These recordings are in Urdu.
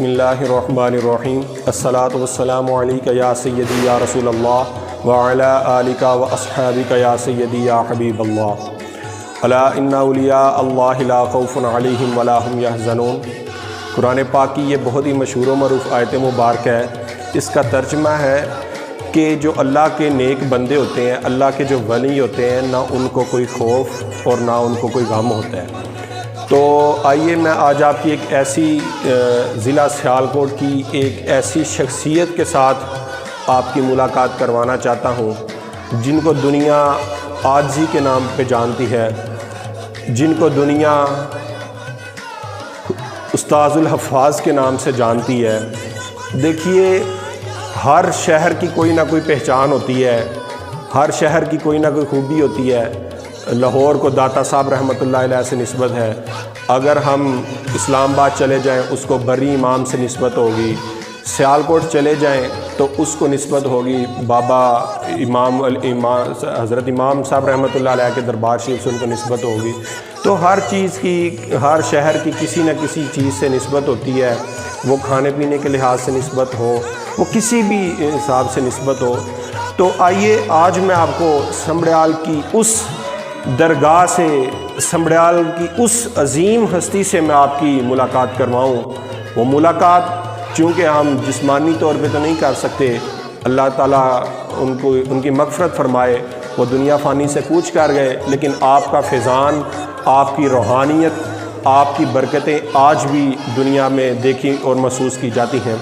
بسم اللہ الرحمن الرحیم الصلاۃ والسلام علیک یا سیدی یا رسول اللہ وعلی آلک و اصحابک یا سیدی یا حبیب اللہ الا ان اولیاء اللہ لا خوف علیہم ولا هم یحزنون۔ قرآن پاک کی یہ بہت ہی مشہور و معروف آیت مبارک ہے۔ اس کا ترجمہ ہے کہ جو اللہ کے نیک بندے ہوتے ہیں، اللہ کے جو ولی ہوتے ہیں، نہ ان کو کوئی خوف اور نہ ان کو کوئی غم ہوتا ہے۔ تو آئیے میں آج آپ کی ایک ایسی ضلع سیالکوٹ کی ایک ایسی شخصیت کے ساتھ آپ کی ملاقات کروانا چاہتا ہوں جن کو دنیا عاجزی کے نام پہ جانتی ہے، جن کو دنیا استاذ الحفاظ کے نام سے جانتی ہے۔ دیکھیے، ہر شہر کی کوئی نہ کوئی پہچان ہوتی ہے، ہر شہر کی کوئی نہ کوئی خوبی ہوتی ہے۔ لاہور کو داتا صاحب رحمۃ اللہ علیہ سے نسبت ہے، اگر ہم اسلام آباد چلے جائیں اس کو بری امام سے نسبت ہوگی، سیالکوٹ چلے جائیں تو اس کو نسبت ہوگی بابا امام حضرت امام صاحب رحمۃ اللہ علیہ کے دربار شریف سے ان کو نسبت ہوگی۔ تو ہر چیز کی، ہر شہر کی کسی نہ کسی چیز سے نسبت ہوتی ہے، وہ کھانے پینے کے لحاظ سے نسبت ہو، وہ کسی بھی حساب سے نسبت ہو۔ تو آئیے آج میں آپ کو سمبڑیال کی اس درگاہ سے، سمبڑیال کی اس عظیم ہستی سے میں آپ کی ملاقات کرواؤں۔ وہ ملاقات چونکہ ہم جسمانی طور پہ تو نہیں کر سکتے، اللہ تعالیٰ ان کی مغفرت فرمائے، وہ دنیا فانی سے کوچ کر گئے، لیکن آپ کا فیضان، آپ کی روحانیت، آپ کی برکتیں آج بھی دنیا میں دیکھی اور محسوس کی جاتی ہیں۔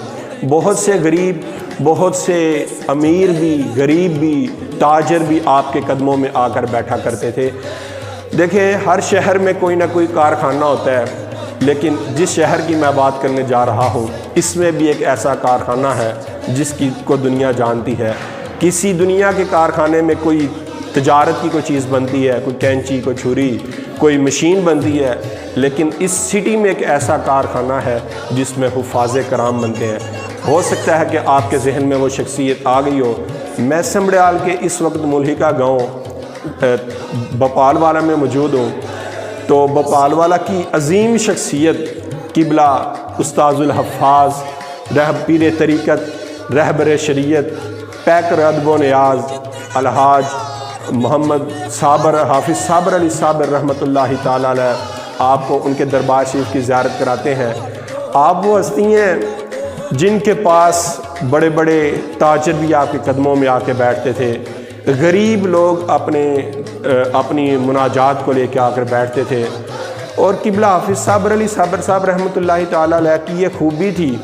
بہت سے غریب، بہت سے امیر بھی، غریب بھی، تاجر بھی آپ کے قدموں میں آ کر بیٹھا کرتے تھے۔ دیکھیں، ہر شہر میں کوئی نہ کوئی کارخانہ ہوتا ہے، لیکن جس شہر کی میں بات کرنے جا رہا ہوں اس میں بھی ایک ایسا کارخانہ ہے جس کو دنیا جانتی ہے۔ کسی دنیا کے کارخانے میں کوئی تجارت کی کوئی چیز بنتی ہے، کوئی کینچی، کوئی چھری، کوئی مشین بنتی ہے، لیکن اس سٹی میں ایک ایسا کارخانہ ہے جس میں حفاظ کرام بنتے ہیں۔ ہو سکتا ہے کہ آپ کے ذہن میں وہ شخصیت آ گئی ہو۔ میں سمبڑیال کے اس وقت ملحقہ گاؤں بپال والا میں موجود ہوں۔ تو بپال والا کی عظیم شخصیت قبلہ استاذ الحفاظ، پیر طریقت، رہبر شریعت، پیکر ادب و نیاز الحاج محمد صابر، حافظ صابر علی صابر رحمۃ اللہ تعالیٰ علیہ، آپ کو ان کے دربار شریف کی زیارت کراتے ہیں۔ آپ وہ ہستی ہیں جن کے پاس بڑے بڑے تاجر بھی آپ کے قدموں میں آ کے بیٹھتے تھے، غریب لوگ اپنی مناجات کو لے کے آ کر بیٹھتے تھے۔ اور قبلہ حافظ صابر علی صابر صاحب رحمۃ اللہ تعالیٰ علیہ کی یہ خوبی تھی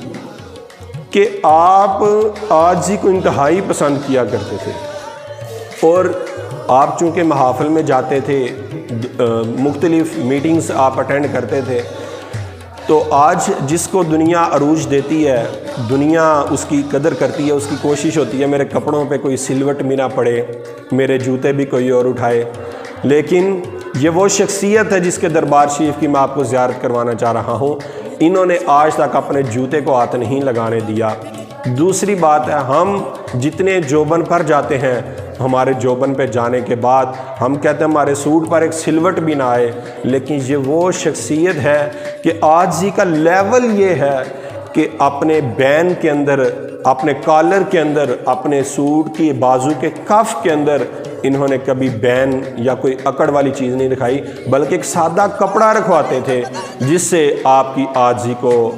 کہ آپ عاجزی کو انتہائی پسند کیا کرتے تھے، اور آپ چونکہ محافل میں جاتے تھے، مختلف میٹنگز آپ اٹینڈ کرتے تھے، تو آج جس کو دنیا عروج دیتی ہے، دنیا اس کی قدر کرتی ہے، اس کی کوشش ہوتی ہے میرے کپڑوں پہ کوئی سلوٹ بھی نہ پڑے، میرے جوتے بھی کوئی اور اٹھائے، لیکن یہ وہ شخصیت ہے جس کے دربار شریف کی میں آپ کو زیارت کروانا چاہ رہا ہوں۔ انہوں نے آج تک اپنے جوتے کو ہاتھ نہیں لگانے دیا۔ دوسری بات ہے، ہم جتنے جوبن پر جاتے ہیں، ہمارے جوبن پہ جانے کے بعد ہم کہتے ہیں ہمارے سوٹ پر ایک سلوٹ بھی نہ آئے، لیکن یہ وہ شخصیت ہے کہ عاجزی کا لیول یہ ہے کہ اپنے بین کے اندر، اپنے کالر کے اندر، اپنے سوٹ کی بازو کے کف کے اندر انہوں نے کبھی بین یا کوئی اکڑ والی چیز نہیں رکھائی، بلکہ ایک سادہ کپڑا رکھواتے تھے جس سے آپ کی عاجزی کو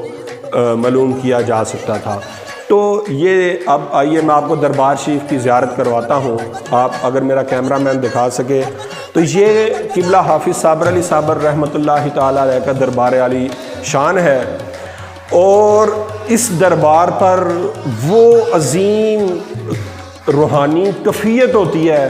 معلوم کیا جا سکتا تھا۔ تو یہ اب آئیے میں آپ کو دربار شریف کی زیارت کرواتا ہوں۔ آپ اگر میرا کیمرہ مین دکھا سکے تو یہ قبلہ حافظ صابر علی صابر رحمۃ اللہ تعالیٰ علیہ کا دربار عالی شان ہے، اور اس دربار پر وہ عظیم روحانی کیفیت ہوتی ہے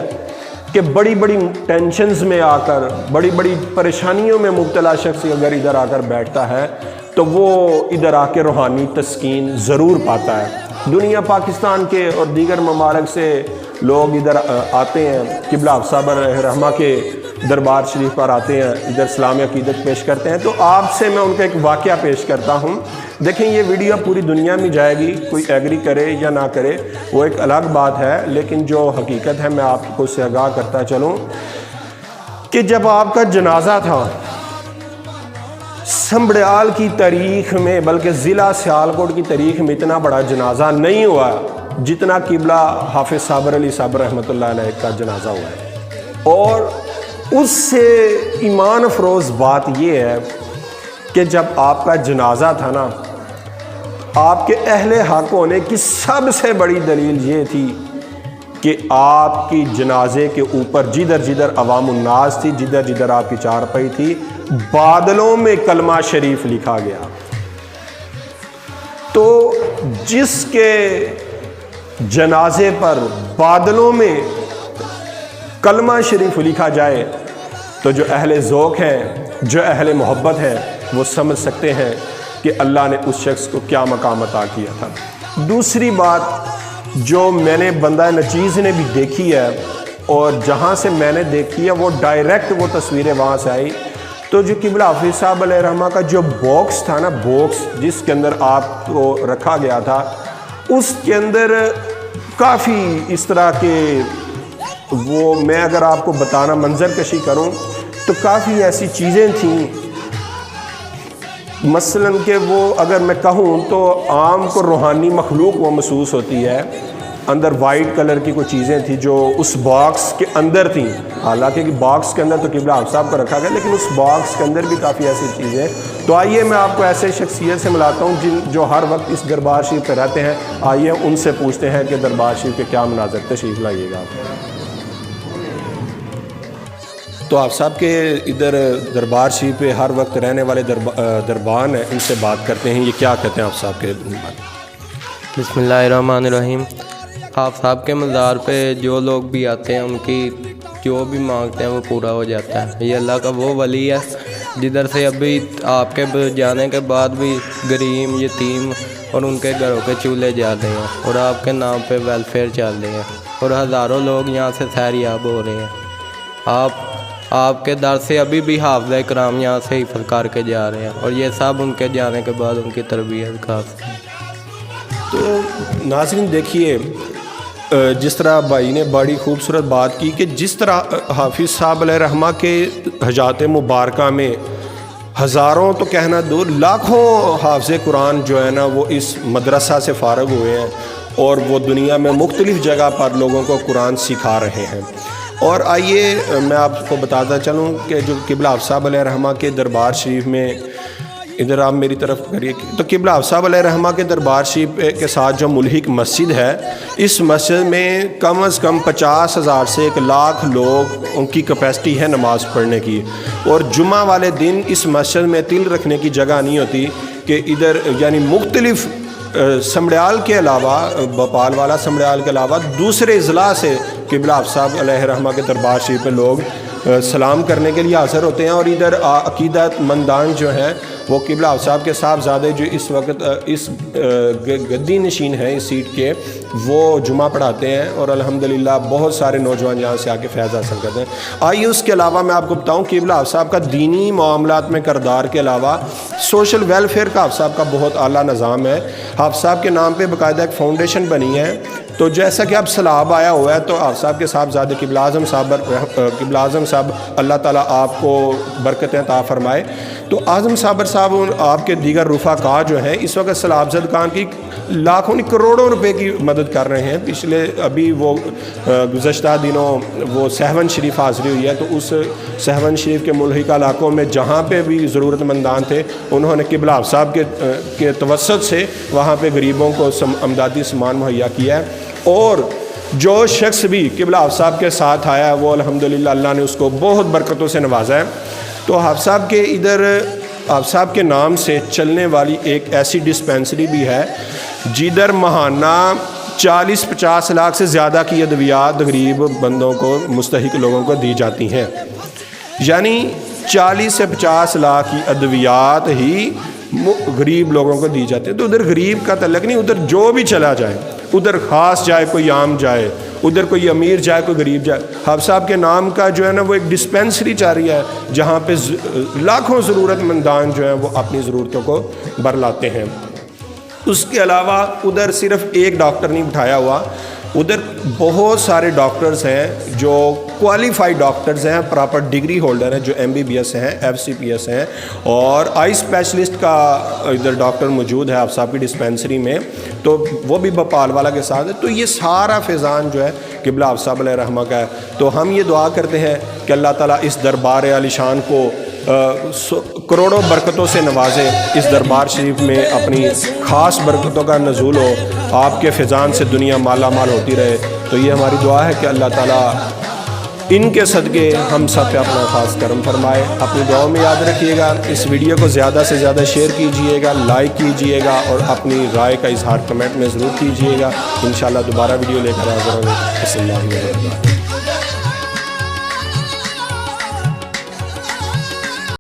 کہ بڑی بڑی ٹینشنز میں آ کر، بڑی بڑی پریشانیوں میں مبتلا شخص اگر ادھر آ کر بیٹھتا ہے تو وہ ادھر آ کے روحانی تسکین ضرور پاتا ہے۔ دنیا، پاکستان کے اور دیگر ممالک سے لوگ ادھر آتے ہیں، قبلہ حافظ صابر رحمہ کے دربار شریف پر آتے ہیں، ادھر اسلامی عقیدت پیش کرتے ہیں۔ تو آپ سے میں ان کا ایک واقعہ پیش کرتا ہوں۔ دیکھیں، یہ ویڈیو پوری دنیا میں جائے گی، کوئی ایگری کرے یا نہ کرے وہ ایک الگ بات ہے، لیکن جو حقیقت ہے میں آپ کو اس سے آگاہ کرتا چلوں کہ جب آپ کا جنازہ تھا سمبڑیال کی تاریخ میں بلکہ ضلع سیالکوٹ کی تاریخ میں اتنا بڑا جنازہ نہیں ہوا جتنا قبلہ حافظ صابر علی صاحب رحمۃ اللہ علیہ کا جنازہ ہوا ہے۔ اور اس سے ایمان افروز بات یہ ہے کہ جب آپ کا جنازہ تھا نا، آپ کے اہل حق ہونے کی سب سے بڑی دلیل یہ تھی کہ آپ کی جنازے کے اوپر جدھر جدھر عوام الناس تھی، جدھر جدھر آپ کی چارپائی تھی، بادلوں میں کلمہ شریف لکھا گیا۔ تو جس کے جنازے پر بادلوں میں کلمہ شریف لکھا جائے تو جو اہل ذوق ہیں، جو اہل محبت ہیں، وہ سمجھ سکتے ہیں کہ اللہ نے اس شخص کو کیا مقام عطا کیا تھا۔ دوسری بات جو میں نے بندہ نچیز نے بھی دیکھی ہے، اور جہاں سے میں نے دیکھی ہے وہ ڈائریکٹ وہ تصویریں وہاں سے آئی، تو جو قبلہ حافظ صاحب علیہ رحمہ کا جو باکس تھا نا، باکس جس کے اندر آپ کو رکھا گیا تھا، اس کے اندر کافی اس طرح کے وہ، میں اگر آپ کو بتانا منظر کشی کروں تو کافی ایسی چیزیں تھیں، مثلاً کہ وہ اگر میں کہوں تو عام کو روحانی مخلوق وہ محسوس ہوتی ہے، اندر وائٹ کلر کی کوئی چیزیں تھیں جو اس باکس کے اندر تھیں، حالانکہ باکس کے اندر تو قبلہ حافظ صاحب کو رکھا گیا، لیکن اس باکس کے اندر بھی کافی ایسی چیزیں۔ تو آئیے میں آپ کو ایسے شخصیت سے ملاتا ہوں جو ہر وقت اس دربار شریف پہ رہتے ہیں، آئیے ان سے پوچھتے ہیں کہ دربار شریف کے کیا مناظر، تشریف لائیے گا۔ تو آپ صاحب کے ادھر دربار شریف پہ ہر وقت رہنے والے دربان ہیں، ان سے بات کرتے ہیں، یہ کیا کہتے ہیں آپ صاحب کے؟ بسم اللہ الرحمن الرحیم۔ آپ صاحب کے مزار پہ جو لوگ بھی آتے ہیں ان کی جو بھی مانگتے ہیں وہ پورا ہو جاتا ہے۔ یہ اللہ کا وہ ولی ہے جدھر سے ابھی آپ کے جانے کے بعد بھی غریب، یتیم اور ان کے گھروں کے چولہے جا رہے ہیں، اور آپ کے نام پہ ویلفیئر چل رہے ہیں، اور ہزاروں لوگ یہاں سے سیریاب ہو رہے ہیں۔ آپ کے در سے ابھی بھی حافظ کرام یہاں سے حفظ کر کے جا رہے ہیں، اور یہ سب ان کے جانے کے بعد ان کی تربیت خاص ہے۔ تو ناظرین دیکھیے، جس طرح بھائی نے بڑی خوبصورت بات کی کہ جس طرح حافظ صاحب علیہ رحمہ کے حجات مبارکہ میں ہزاروں تو کہنا دور، لاکھوں حافظ قرآن جو ہے نا وہ اس مدرسہ سے فارغ ہوئے ہیں، اور وہ دنیا میں مختلف جگہ پر لوگوں کو قرآن سکھا رہے ہیں۔ اور آئیے میں آپ کو بتاتا چلوں کہ جو قبلہ حافظ صاحب علیہ رحمہ کے دربار شریف میں، ادھر آپ میری طرف کریے، تو قبلہ حافظ صاحب علیہ رحمہ کے دربار شریف کے ساتھ جو ملحق مسجد ہے، اس مسجد میں کم از کم 50,000 سے 1,00,000 لوگ ان کی کیپیسٹی ہے نماز پڑھنے کی، اور جمعہ والے دن اس مسجد میں تل رکھنے کی جگہ نہیں ہوتی کہ ادھر یعنی مختلف سمڑیال کے علاوہ، بھوپال والا سمڑیال کے علاوہ دوسرے اضلاع سے قبلہ حافظ صاحب علیہ رحمہ کے دربار شریف پہ لوگ سلام کرنے کے لیے حاضر ہوتے ہیں، اور ادھر عقیدت مندان جو ہیں وہ قبلہ حافظ صاحب کے صاحبزادے جو اس وقت اس گدی نشین ہیں اس سیٹ کے، وہ جمعہ پڑھاتے ہیں، اور الحمدللہ بہت سارے نوجوان یہاں سے آ کے فیض حاصل کرتے ہیں۔ آئیے اس کے علاوہ میں آپ کو بتاؤں قبلہ حافظ صاحب کا دینی معاملات میں کردار کے علاوہ سوشل ویلفیئر کا حافظ صاحب کا بہت اعلیٰ نظام ہے۔ حافظ صاحب کے نام پہ باقاعدہ ایک فاؤنڈیشن بنی ہے، تو جیسا کہ اب سیلاب آیا ہوا ہے تو حافظ صاحب کے صاحبزادے قبلہ اعظم صاحب اللہ تعالیٰ آپ کو برکتیں عطا فرمائے، تو اعظم صابر صاحب آپ کے دیگر رفقا جو ہیں اس وقت سیلاب زدگان کی لاکھوں کروڑوں روپے کی مدد کر رہے ہیں۔ پچھلے ابھی وہ گزشتہ دنوں وہ سہون شریف حاضری ہوئی ہے، تو اس سہون شریف کے ملحقہ علاقوں میں جہاں پہ بھی ضرورت مندان تھے انہوں نے قبلہ حافظ صاحب کے توسط سے وہاں پہ غریبوں کو امدادی سامان مہیا کیا ہے، اور جو شخص بھی قبلہ حافظ صاحب کے ساتھ آیا ہے وہ الحمدللہ اللہ نے اس کو بہت برکتوں سے نوازا ہے۔ تو حافظ صاحب کے ادھر حافظ صاحب کے نام سے چلنے والی ایک ایسی ڈسپینسری بھی ہے جدھر ماہانہ 40-50 لاکھ سے زیادہ کی ادویات غریب بندوں کو، مستحق لوگوں کو دی جاتی ہیں، یعنی 40 سے 50 لاکھ کی ادویات ہی غریب لوگوں کو دی جاتی ہیں۔ تو ادھر غریب کا تعلق نہیں، ادھر جو بھی چلا جائے، ادھر خاص جائے کوئی عام جائے، ادھر کوئی امیر جائے کوئی غریب جائے، حافظ صاحب کے نام کا جو ہے نا وہ ایک ڈسپینسری جاری ہے جہاں پہ لاکھوں ضرورت مندان جو ہیں وہ اپنی ضرورتوں کو بھر لاتے ہیں۔ اس کے علاوہ ادھر صرف ایک ڈاکٹر نہیں بٹھایا ہوا، ادھر بہت سارے ڈاکٹرز ہیں جو کوالیفائڈ ڈاکٹرز ہیں, پراپر ڈگری ہولڈر ہیں, جو MBBS ہیں, FCPS ہیں, اور آئی اسپیشلسٹ کا ادھر ڈاکٹر موجود ہے آپ صاحب کی ڈسپینسری میں, تو وہ بھی بھوپال والا کے ساتھ ہے. تو یہ سارا فیضان جو ہے قبلہ آپ صاحب علیہ رحمہ کا ہے. تو ہم یہ دعا کرتے ہیں کہ اللہ تعالیٰ اس دربار عالی شان کو کروڑوں برکتوں سے نوازے, اس دربار شریف میں اپنی خاص برکتوں کا نزول ہو, آپ کے فیضان سے دنیا مالا مال ہوتی رہے. تو یہ ہماری دعا ہے کہ اللہ تعالیٰ ان کے صدقے ہم سب پہ اپنا خاص کرم فرمائے. اپنی دعاؤں میں یاد رکھیے گا, اس ویڈیو کو زیادہ سے زیادہ شیئر کیجئے گا, لائک کیجئے گا, اور اپنی رائے کا اظہار کمنٹ میں ضرور کیجئے گا. انشاءاللہ دوبارہ ویڈیو لے کر حاضر ہوں گے. بسم اللہ الرحمن الرحیم.